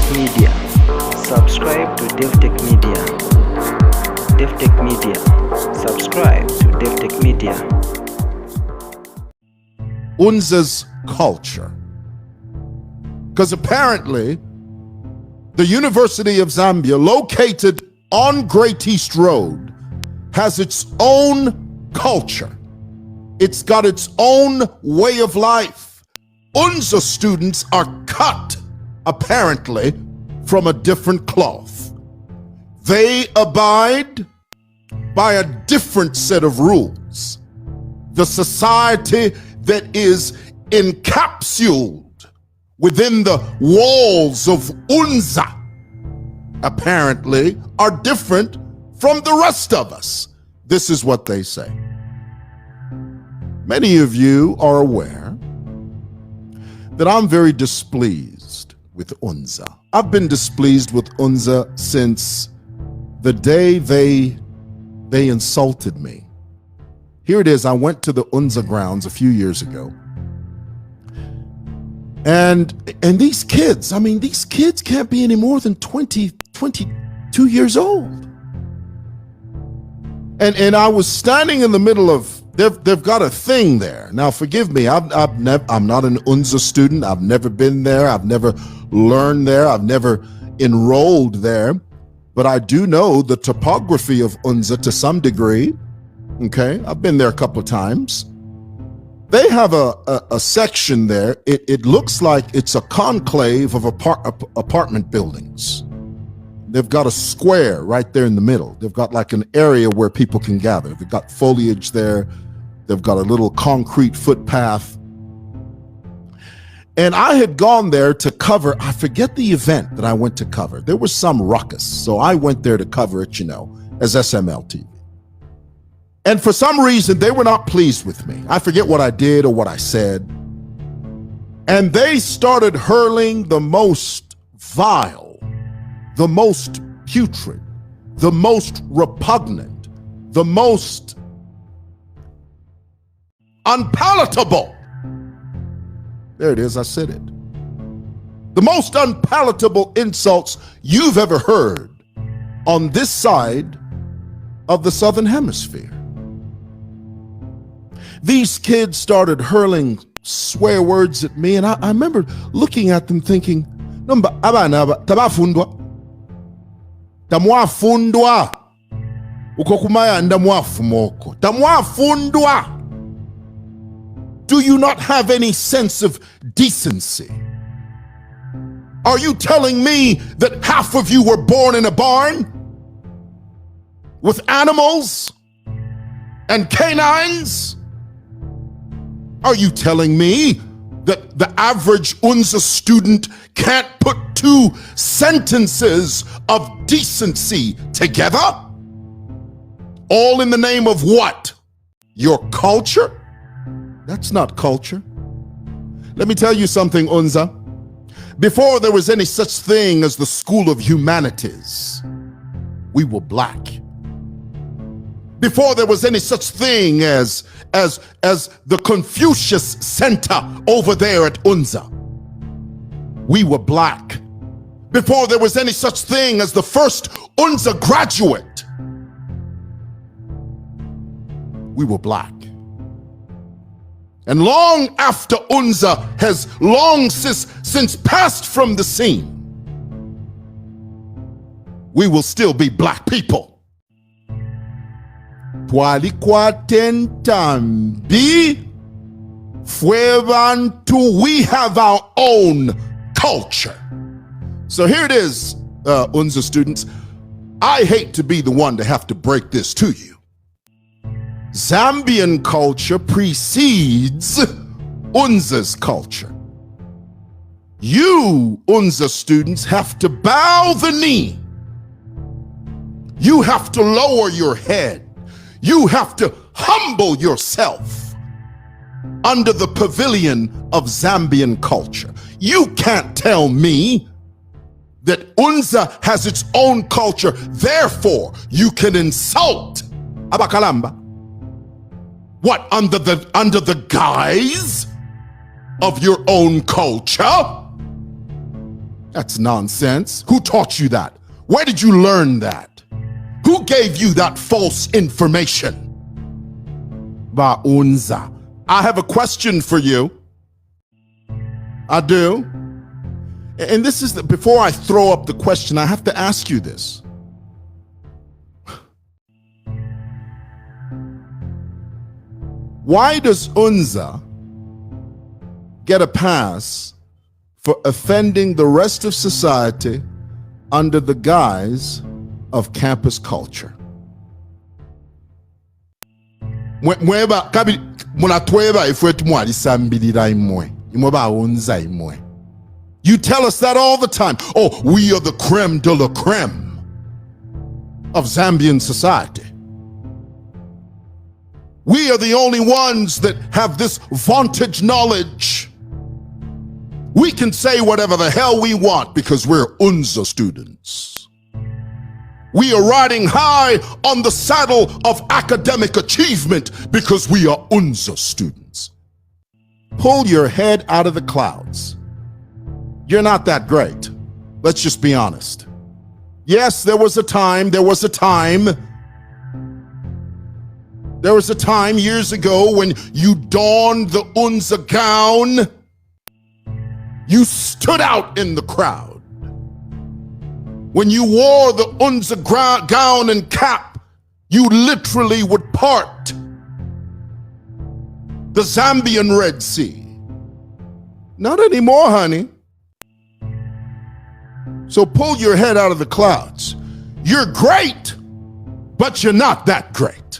Davi-tech-media. Subscribe to Davi-tech-media. Davi-tech-media. Subscribe to Davi-tech-media. UNZA's culture. Because apparently, the University of Zambia, located on Great East Road, has its own culture. It's got its own way of life. UNZA students are cut, apparently, from a different cloth. They abide by a different set of rules. The society that is encapsulated within the walls of UNZA, apparently, are different from the rest of us. This is what they say. Many of you are aware that I'm very displeased with UNZA. I've been displeased with UNZA since the day they insulted me. Here it is, I went to the UNZA grounds a few years ago. And these kids, these kids can't be any more than 22 years old. And I was standing in the middle of, they've got a thing there. Now, forgive me, I'm not an UNZA student. I've never been there. I've never learned there. I've never enrolled there. But I do know the topography of UNZA to some degree. Okay, I've been there a couple of times. They have a section there. It looks like it's a conclave of apartment buildings. They've got a square right there in the middle. They've got like an area where people can gather. They've got foliage there. They've got a little concrete footpath. And I had gone there to cover, I forget the event that I went to cover. There was some ruckus. So I went there to cover it, as SML TV. And for some reason, they were not pleased with me. I forget what I did or what I said. And they started hurling the most vile, the most putrid, the most repugnant, the most unpalatable. There it is, I said it. The most unpalatable insults you've ever heard on this side of the Southern Hemisphere. These kids started hurling swear words at me, and I remember looking at them thinking, tamwafundwa uko kumayanda mwafumoko tamwafundwa. Do you not have any sense of decency? Are you telling me that half of you were born in a barn with animals and canines? Are you telling me that the average UNZA student can't put two sentences of decency together? All in the name of what? Your culture? That's not culture. Let me tell you something, UNZA. Before there was any such thing as the School of Humanities, we were black. Before there was any such thing as the Confucius Center over there at UNZA, we were black. Before there was any such thing as the first UNZA graduate, we were black. And long after UNZA has long since passed from the scene, we will still be black people. We have our own culture. So here it is, UNZA students. I hate to be the one to have to break this to you. Zambian culture precedes UNZA's culture. You, UNZA students, have to bow the knee. You have to lower your head. You have to humble yourself under the pavilion of Zambian culture. You can't tell me that UNZA has its own culture, therefore you can insult Abakalamba. What, under the guise of your own culture? That's nonsense. Who taught you that? Where did you learn that? Who gave you that false information? Ba UNZA. I have a question for you. I do. And this is before I throw up the question, I have to ask you this. Why does UNZA get a pass for offending the rest of society under the guise of campus culture? Mwewa kabi munatweba ifwetu mwalisambirira imwe. Imweba UNZA imwe. You tell us that all the time. Oh, we are the creme de la creme of Zambian society. We are the only ones that have this vaunted knowledge. We can say whatever the hell we want because we're UNZA students. We are riding high on the saddle of academic achievement because we are UNZA students. Pull your head out of the clouds. You're not that great. Let's just be honest. Yes, there was a time years ago when you donned the UNZA gown. You stood out in the crowd. When you wore the UNZA gown and cap, you literally would part the Zambian Red Sea. Not anymore, honey. So pull your head out of the clouds. You're great, but you're not that great.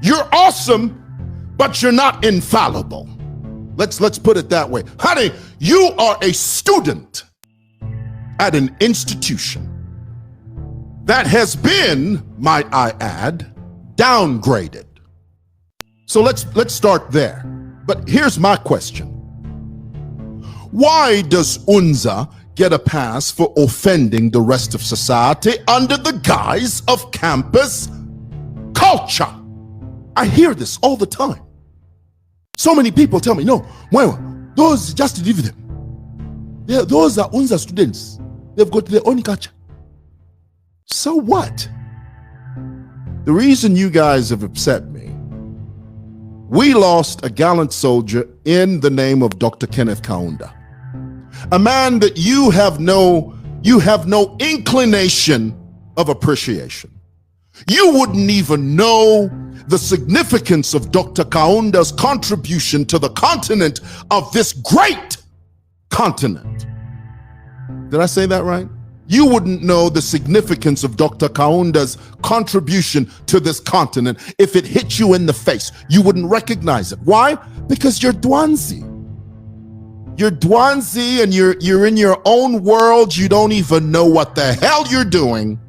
You're awesome, but you're not infallible. Let's put it that way. Honey, you are a student at an institution that has been, might I add, downgraded. So let's start there. But here's my question. Why does UNZA get a pass for offending the rest of society under the guise of campus culture? I hear this all the time. So many people tell me, no, Mwewa, those, just leave them. Those are UNZA students. They've got their own culture. So what? The reason you guys have upset me, we lost a gallant soldier in the name of Dr. Kenneth Kaunda. A man that you have no inclination of appreciation. You wouldn't even know the significance of Dr. Kaunda's contribution to the continent of this great continent. Did I say that right? You wouldn't know the significance of Dr. Kaunda's contribution to this continent if it hit you in the face. You wouldn't recognize it. Why? Because you're Dwanzi. You're Dwanzi and you're in your own world. You don't even know what the hell you're doing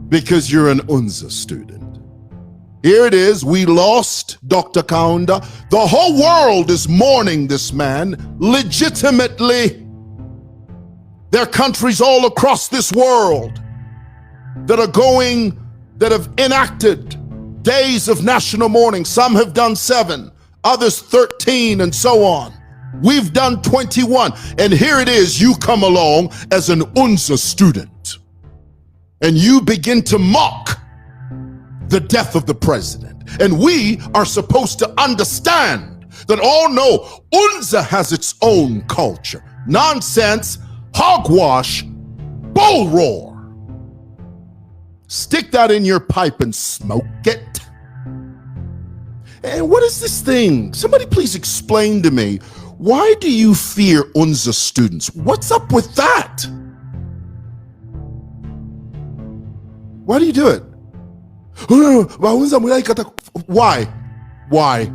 because you're an UNZA student. Here it is. We lost Dr. Kaunda. The whole world is mourning this man legitimately. There are countries all across this world that have enacted days of national mourning. Some have done 7, others 13, and so on. We've done 21. And here it is, you come along as an UNZA student and you begin to mock the death of the president. And we are supposed to understand that, oh no, UNZA has its own culture. Nonsense, hogwash, bull roar. Stick that in your pipe and smoke it. And what is this thing? Somebody please explain to me. Why do you fear UNZA students? What's up with that? Why do you do it? Why? Why?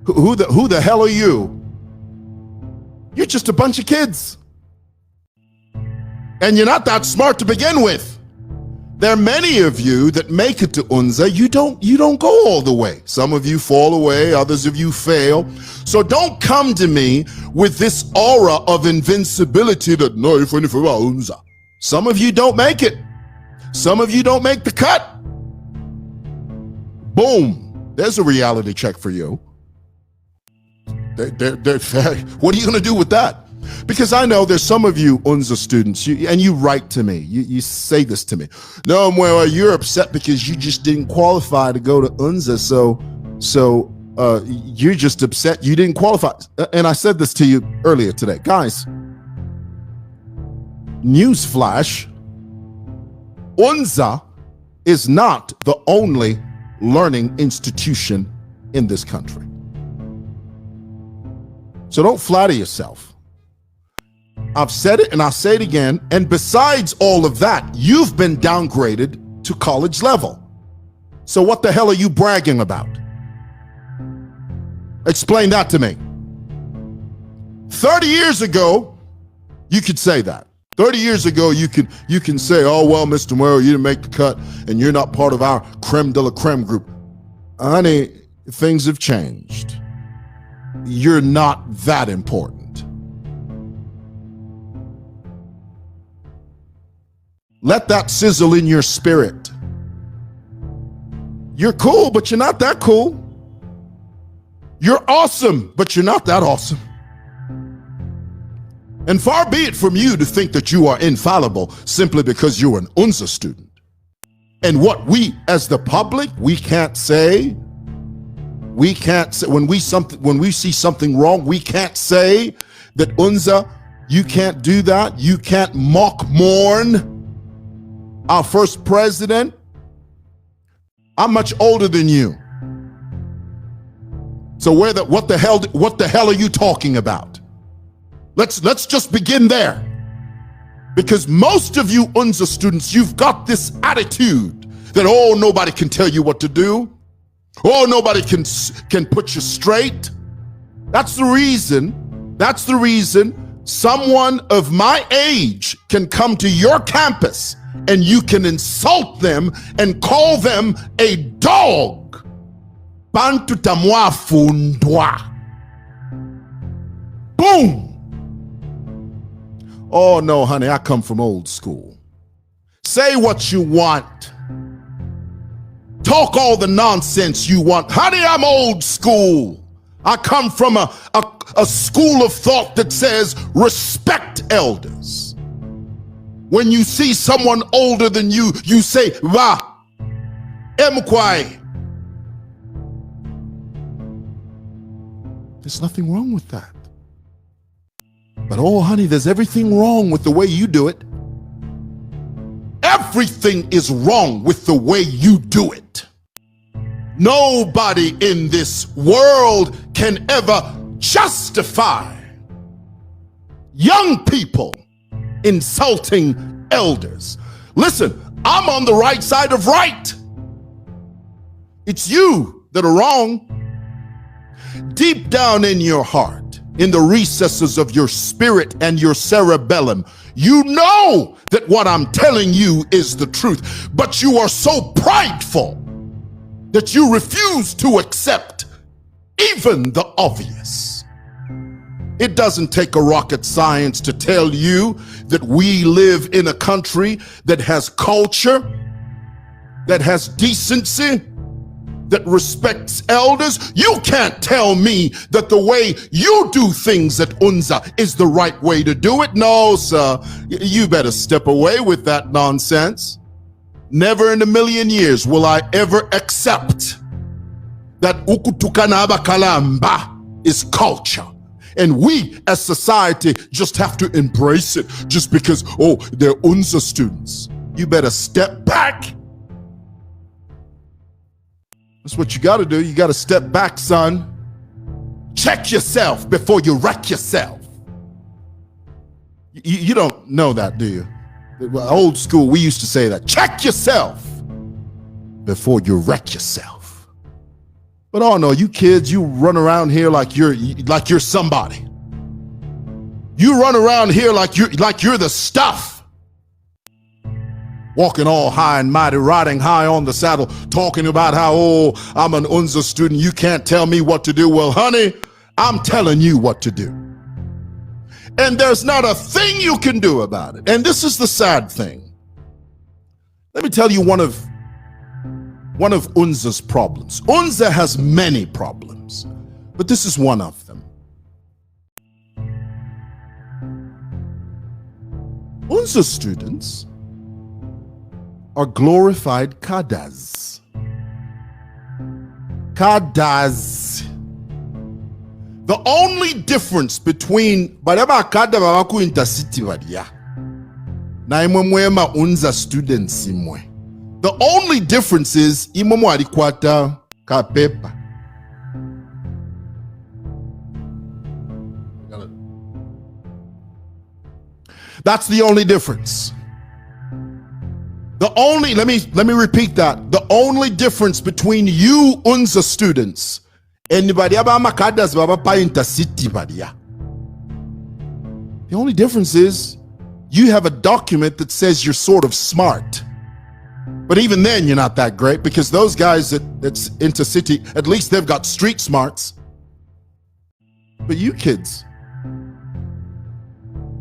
Who the hell are you? You're just a bunch of kids. And you're not that smart to begin with. There are many of you that make it to UNZA. You don't go all the way. Some of you fall away, others of you fail. So don't come to me with this aura of invincibility that no, if anything about UNZA. Some of you don't make it. Some of you don't make the cut. Boom. There's a reality check for you. What are you going to do with that? Because I know there's some of you UNZA students, and you write to me, you say this to me. No, Mwewa, you're upset because you just didn't qualify to go to UNZA, so you're just upset you didn't qualify. And I said this to you earlier today. Guys, newsflash, UNZA is not the only learning institution in this country. So don't flatter yourself. I've said it and I'll say it again. And besides all of that, you've been downgraded to college level. So what the hell are you bragging about? Explain that to me. 30 years ago, you could say that. 30 years ago, you can say, oh, well, Mr. Mwewa, you didn't make the cut and you're not part of our creme de la creme group. Honey, things have changed. You're not that important. Let that sizzle in your spirit. You're cool, but you're not that cool. You're awesome, but you're not that awesome. And far be it from you to think that you are infallible simply because you're an UNZA student. And what we, as the public, we can't say, when we see something wrong, we can't say that UNZA, you can't do that. You can't mourn our first president. I'm much older than you. So what the hell are you talking about? Let's just begin there. Because most of you UNZA students, you've got this attitude that, oh, nobody can tell you what to do. Oh, nobody can put you straight. That's the reason someone of my age can come to your campus and you can insult them and call them a dog. Bantu tamwa fundwa. Boom. Oh no, honey, I come from old school. Say what you want. Talk all the nonsense you want. Honey, I'm old school. I come from a school of thought that says respect elders. When you see someone older than you, you say, va, emkwai. There's nothing wrong with that. But oh, honey, there's everything wrong with the way you do it. Everything is wrong with the way you do it. Nobody in this world can ever justify young people insulting elders. Listen, I'm on the right side of right. It's you that are wrong. Deep down in your heart, in the recesses of your spirit and your cerebellum, you know that what I'm telling you is the truth, but you are so prideful that you refuse to accept even the obvious. It doesn't take a rocket science to tell you that we live in a country that has culture, that has decency, that respects elders. You can't tell me that the way you do things at UNZA is the right way to do it. No, sir, you better step away with that nonsense. Never in a million years will I ever accept that ukutukanaba kalamba is culture. And we as society just have to embrace it just because, oh, they're UNZA students. You better step back. That's what you got to do. You got to step back, son. Check yourself before you wreck yourself. You don't know that, do you? Old school, we used to say that. Check yourself before you wreck yourself. But oh no, you kids, you run around here like you're somebody. You run around here like you're the stuff. Walking all high and mighty, riding high on the saddle, talking about how, oh, I'm an UNZA student, you can't tell me what to do. Well, honey, I'm telling you what to do. And there's not a thing you can do about it. And this is the sad thing. Let me tell you one of UNZA's problems. UNZA has many problems, but this is one of them. UNZA students are glorified kadas. Kadas. The only difference between baraba kada babaku intercity badia na imwema UNZA students imwe. The only difference is imomo alikwata ka paper. That's the only difference. Let me repeat that. The only difference between you UNZA students anybody abamakadas baba pa intercity badia. The only difference is you have a document that says you're sort of smart. But even then you're not that great, because those guys that's intercity, at least they've got street smarts. But you kids,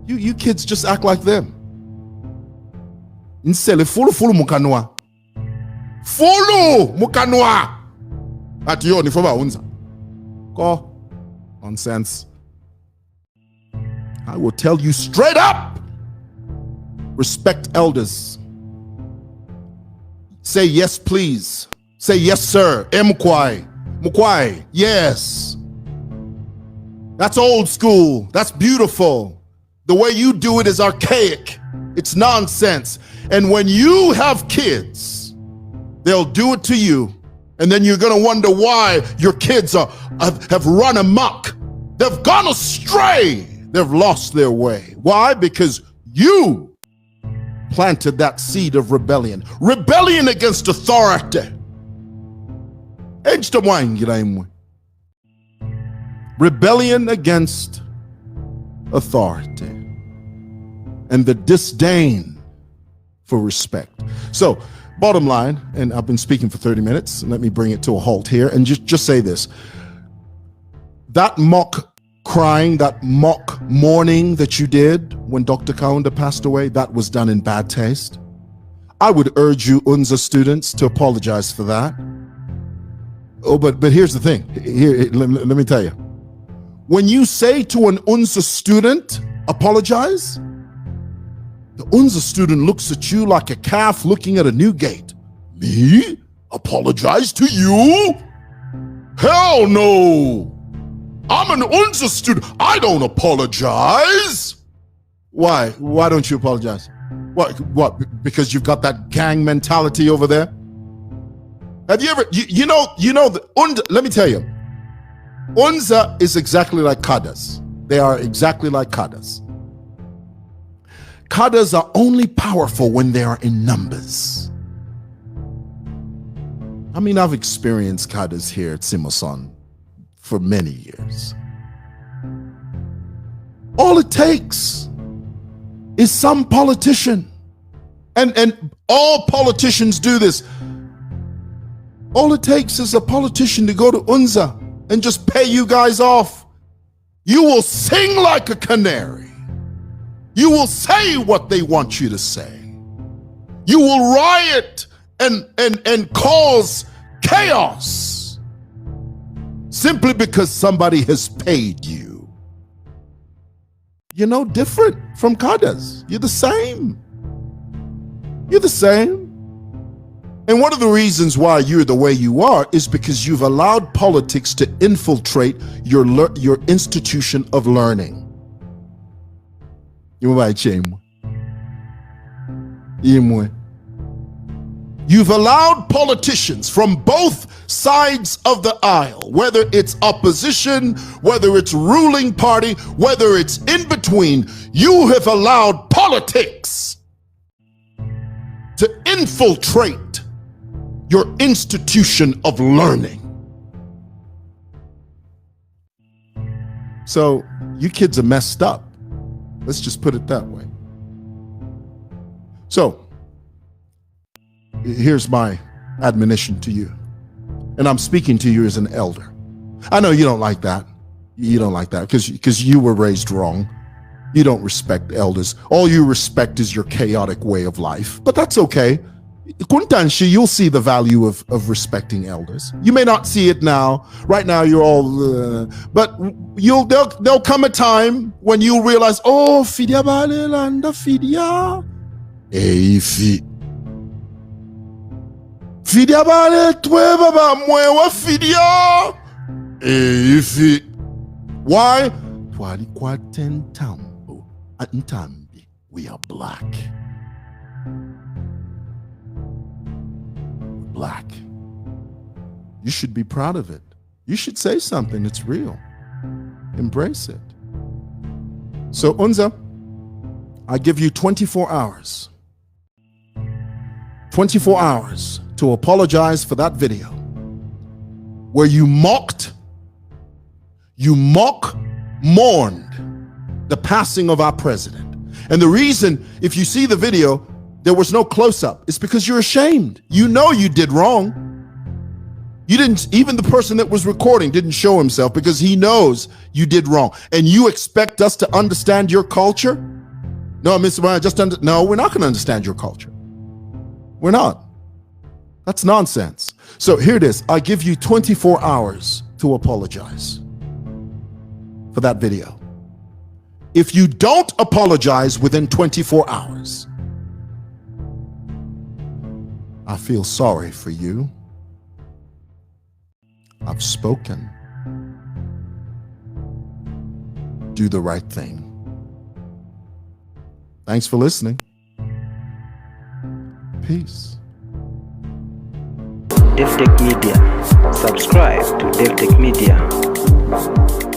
you kids just act like them. Insele fulu mukanwa. Fulu mukanwa. At yo ni foba UNZA. Go. Nonsense. I will tell you straight up. Respect elders. Say yes, please. Say yes, sir. Mkwai. Mkwai. Yes. That's old school. That's beautiful. The way you do it is archaic. It's nonsense. And when you have kids, they'll do it to you. And then you're going to wonder why your kids have run amok. They've gone astray. They've lost their way. Why? Because you planted that seed of rebellion. Rebellion against authority. Rebellion against authority. And the disdain for respect. So, bottom line, and I've been speaking for 30 minutes, and let me bring it to a halt here and just say this. That mock crying, that mock mourning that you did when Dr. Kaunda passed away, that was done in bad taste. I would urge you UNZA students to apologize for that. Oh, but here's the thing. Here, let me tell you. When you say to an UNZA student, apologize, the UNZA student looks at you like a calf looking at a new gate. Me? Apologize to you? Hell no! I'm an UNZA student. I don't apologize. Why? Why don't you apologize? What? Because you've got that gang mentality over there? Have you ever, you know, let me tell you, UNZA is exactly like Kadas. They are exactly like Kadas. Kadas are only powerful when they are in numbers. I mean, I've experienced Kadas here at Simoson for many years. All it takes is some politician, and all politicians do this. All it takes is a politician to go to UNZA and just pay you guys off. You will sing like a canary. You will say what they want you to say. You will riot and cause chaos simply because somebody has paid you. You're no different from Kadas. You're the same. You're the same. And one of the reasons why you're the way you are is because you've allowed politics to infiltrate your institution of learning. You've allowed politicians from both sides of the aisle, whether it's opposition, whether it's ruling party, whether it's in between, you have allowed politics to infiltrate your institution of learning. So you kids are messed up. Let's just put it that way. So here's my admonition to you. And I'm speaking to you as an elder. I know you don't like that. You don't like that because you were raised wrong. You don't respect elders. All you respect is your chaotic way of life. But that's okay. Kuntanshi, you'll see the value of respecting elders. You may not see it now. Right now, you're all, but there'll come a time when you'll realize, oh, fidia bale landa fidia. Eifi. Fidia bale twe baba mwewa fidia. Eifi. Why? Twali kwa tentambo. Antambi. We are black. Black. You should be proud of it. You should say something. It's real. Embrace it. So, UNZA, I give you 24 hours. 24 hours to apologize for that video where you mourned the passing of our president. And the reason, if you see the video, there was no close-up. It's because you're ashamed. You know you did wrong. You didn't, even the person that was recording didn't show himself because he knows you did wrong. And you expect us to understand your culture? No, Mr. Mwewa, no, we're not going to understand your culture. We're not. That's nonsense. So here it is. I give you 24 hours to apologize for that video. If you don't apologize within 24 hours, I feel sorry for you. I've spoken. Do the right thing. Thanks for listening. Peace. Davi-tech-media. Subscribe to Davi-tech-media.